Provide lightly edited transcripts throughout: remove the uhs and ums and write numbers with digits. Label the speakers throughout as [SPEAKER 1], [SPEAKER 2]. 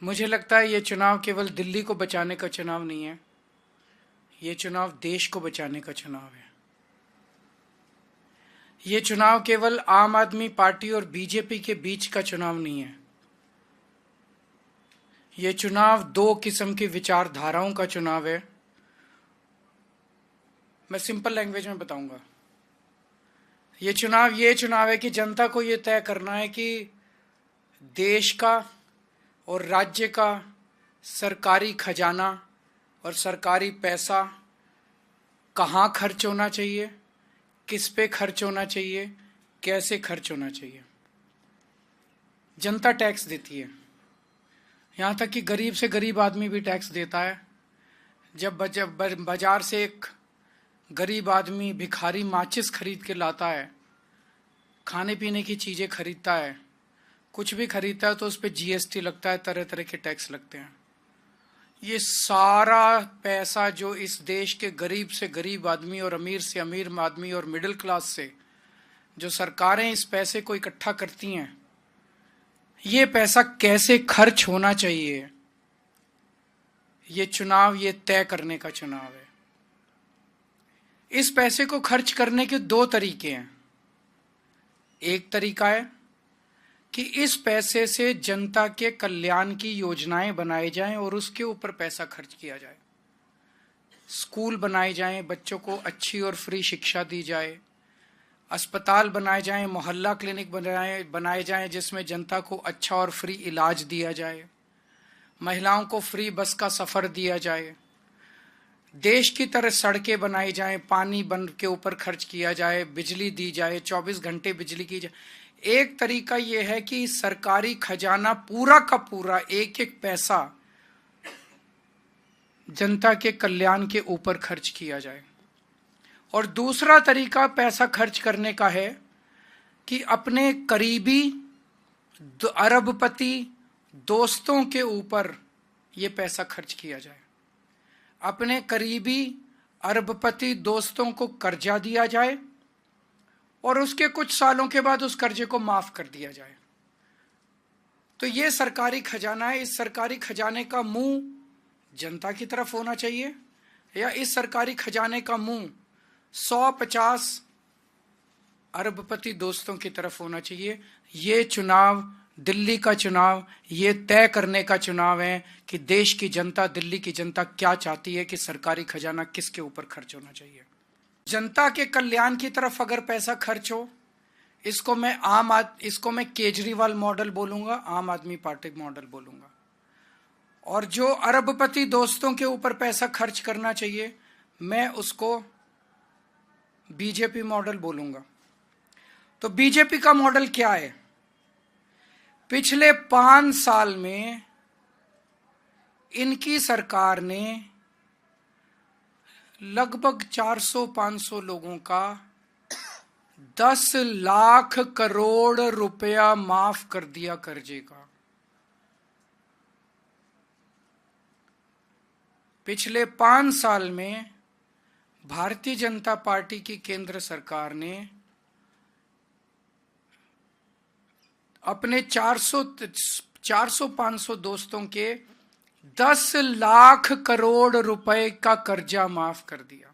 [SPEAKER 1] मुझे लगता है ये चुनाव केवल दिल्ली को बचाने का चुनाव नहीं है, ये चुनाव देश को बचाने का चुनाव है। ये चुनाव केवल आम आदमी पार्टी और बीजेपी के बीच का चुनाव नहीं है। ये चुनाव दो किस्म की विचारधाराओं का चुनाव है। मैं सिंपल लैंग्वेज में बताऊंगा। ये चुनाव है कि जनता को ये तय करना है कि देश का और राज्य का सरकारी खजाना और सरकारी पैसा कहाँ खर्च होना चाहिए, किस पे खर्च होना चाहिए, कैसे खर्च होना चाहिए। जनता टैक्स देती है, यहाँ तक कि गरीब से गरीब आदमी भी टैक्स देता है। जब बाजार से एक गरीब आदमी भिखारी माचिस खरीद के लाता है, खाने पीने की चीज़ें खरीदता है, कुछ भी खरीदता है तो उस पर जीएसटी लगता है, तरह तरह के टैक्स लगते हैं। ये सारा पैसा जो इस देश के गरीब से गरीब आदमी और अमीर से अमीर आदमी और मिडिल क्लास से जो सरकारें इस पैसे को इकट्ठा करती हैं, ये पैसा कैसे खर्च होना चाहिए, ये चुनाव ये तय करने का चुनाव है। इस पैसे को खर्च करने के दो तरीके हैं। एक तरीका है कि इस पैसे से जनता के कल्याण की योजनाएं बनाई जाएं और उसके ऊपर पैसा खर्च किया जाए। स्कूल बनाए जाएं, बच्चों को अच्छी और फ्री शिक्षा दी जाए, अस्पताल बनाए जाएं, मोहल्ला क्लिनिक बनाए जाएं जिसमें जनता को अच्छा और फ्री इलाज दिया जाए, महिलाओं को फ्री बस का सफ़र दिया जाए, देश की तरह सड़कें बनाई जाएं, पानी बंद के ऊपर खर्च किया जाए, बिजली दी जाए, 24 घंटे बिजली की जाए। एक तरीका यह है कि सरकारी खजाना पूरा का पूरा एक एक पैसा जनता के कल्याण के ऊपर खर्च किया जाए। और दूसरा तरीका पैसा खर्च करने का है कि अपने करीबी अरबपति दोस्तों के ऊपर यह पैसा खर्च किया जाए। अपने करीबी अरबपति दोस्तों को कर्जा दिया जाए और उसके कुछ सालों के बाद उस कर्जे को माफ कर दिया जाए। तो ये सरकारी खजाना है। इस सरकारी खजाने का मुंह जनता की तरफ होना चाहिए या इस सरकारी खजाने का मुंह 150 अरबपति दोस्तों की तरफ होना चाहिए। ये चुनाव, दिल्ली का चुनाव, ये तय करने का चुनाव है कि देश की जनता, दिल्ली की जनता क्या चाहती है कि सरकारी खजाना किसके ऊपर खर्च होना चाहिए। जनता के कल्याण की तरफ अगर पैसा खर्च हो, इसको मैं केजरीवाल मॉडल बोलूंगा, आम आदमी पार्टी मॉडल बोलूंगा। और जो अरबपति दोस्तों के ऊपर पैसा खर्च करना चाहिए, मैं उसको बीजेपी मॉडल बोलूंगा। तो बीजेपी का मॉडल क्या है? पिछले 5 साल में इनकी सरकार ने लगभग 400-500 लोगों का 10 लाख करोड़ रुपया माफ कर दिया कर्जे का। पिछले 5 साल में भारतीय जनता पार्टी की केंद्र सरकार ने अपने 400-500 दोस्तों के 10 लाख करोड़ रुपए का कर्जा माफ कर दिया।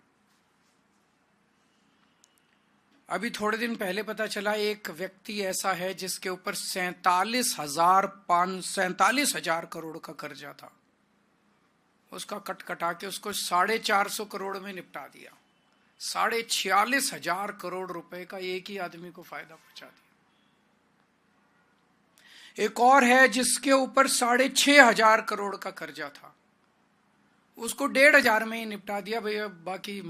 [SPEAKER 1] अभी थोड़े दिन पहले पता चला एक व्यक्ति ऐसा है जिसके ऊपर 47,000 करोड़ का कर्जा था। उसका कटा के उसको 450 करोड़ में निपटा दिया। 46,000 करोड़ रुपए का एक ही आदमी को फायदा पहुंचा दिया। एक और है जिसके ऊपर 6,500 करोड़ का कर्जा था, उसको 1,500 में ही निपटा दिया। भैया बाकी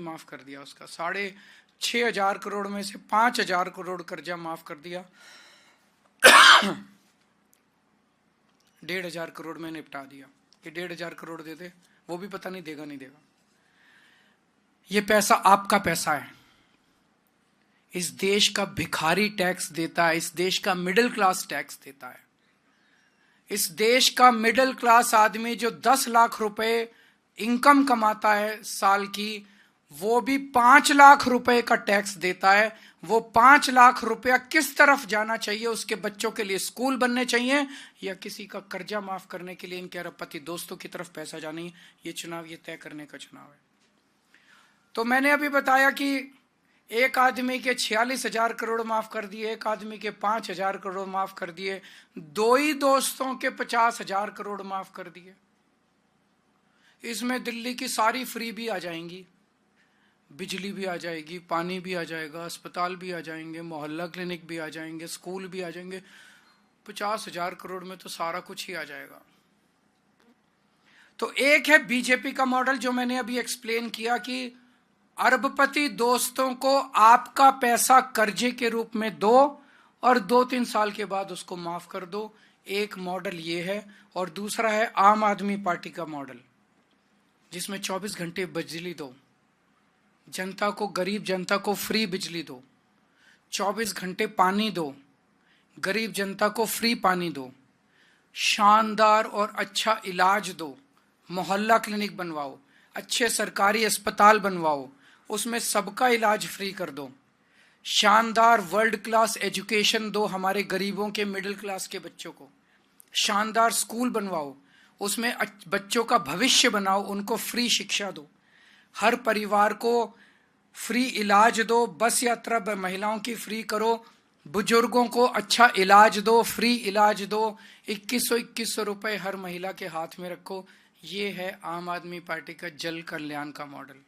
[SPEAKER 1] माफ कर दिया। उसका 6,500 करोड़ में से 5,000 करोड़ कर्जा माफ कर दिया, 1,500 करोड़ में निपटा दिया। ये 1,500 करोड़ दे दे, वो भी पता नहीं देगा नहीं देगा। ये पैसा आपका पैसा है। इस देश का भिखारी टैक्स देता है, इस देश का मिडिल क्लास टैक्स देता है। इस देश का मिडिल क्लास आदमी जो 10 लाख रुपए इनकम कमाता है साल की, वो भी 5 लाख रुपए का टैक्स देता है। वो 5 लाख रुपया किस तरफ जाना चाहिए? उसके बच्चों के लिए स्कूल बनने चाहिए या किसी का कर्जा माफ करने के लिए इनके अरबपति दोस्तों की तरफ पैसा जाना है? ये चुनाव, ये तय करने का चुनाव है। तो मैंने अभी बताया कि एक आदमी के 46,000 करोड़ माफ कर दिए, एक आदमी के 5,000 करोड़ माफ कर दिए, दो ही दोस्तों के 50,000 करोड़ माफ कर दिए। इसमें दिल्ली की सारी फ्री भी आ जाएंगी, बिजली भी आ जाएगी, पानी भी आ जाएगा, अस्पताल भी आ जाएंगे, मोहल्ला क्लिनिक भी आ जाएंगे, स्कूल भी आ जाएंगे। 50,000 करोड़ में तो सारा कुछ ही आ जाएगा। तो एक है बीजेपी का मॉडल जो मैंने अभी एक्सप्लेन किया कि अरबपति दोस्तों को आपका पैसा कर्जे के रूप में दो और 2-3 साल के बाद उसको माफ कर दो। एक मॉडल ये है। और दूसरा है आम आदमी पार्टी का मॉडल, जिसमें 24 घंटे बिजली दो, जनता को, गरीब जनता को फ्री बिजली दो, 24 घंटे पानी दो, गरीब जनता को फ्री पानी दो, शानदार और अच्छा इलाज दो, मोहल्ला क्लिनिक बनवाओ, अच्छे सरकारी अस्पताल बनवाओ, उसमें सबका इलाज फ्री कर दो, शानदार वर्ल्ड क्लास एजुकेशन दो हमारे गरीबों के, मिडिल क्लास के बच्चों को, शानदार स्कूल बनवाओ, उसमें बच्चों का भविष्य बनाओ, उनको फ्री शिक्षा दो, हर परिवार को फ्री इलाज दो, बस यात्रा महिलाओं की फ्री करो, बुजुर्गों को अच्छा इलाज दो, फ्री इलाज दो, 2100 रुपए हर महिला के हाथ में रखो। ये है आम आदमी पार्टी का जन कल्याण का मॉडल।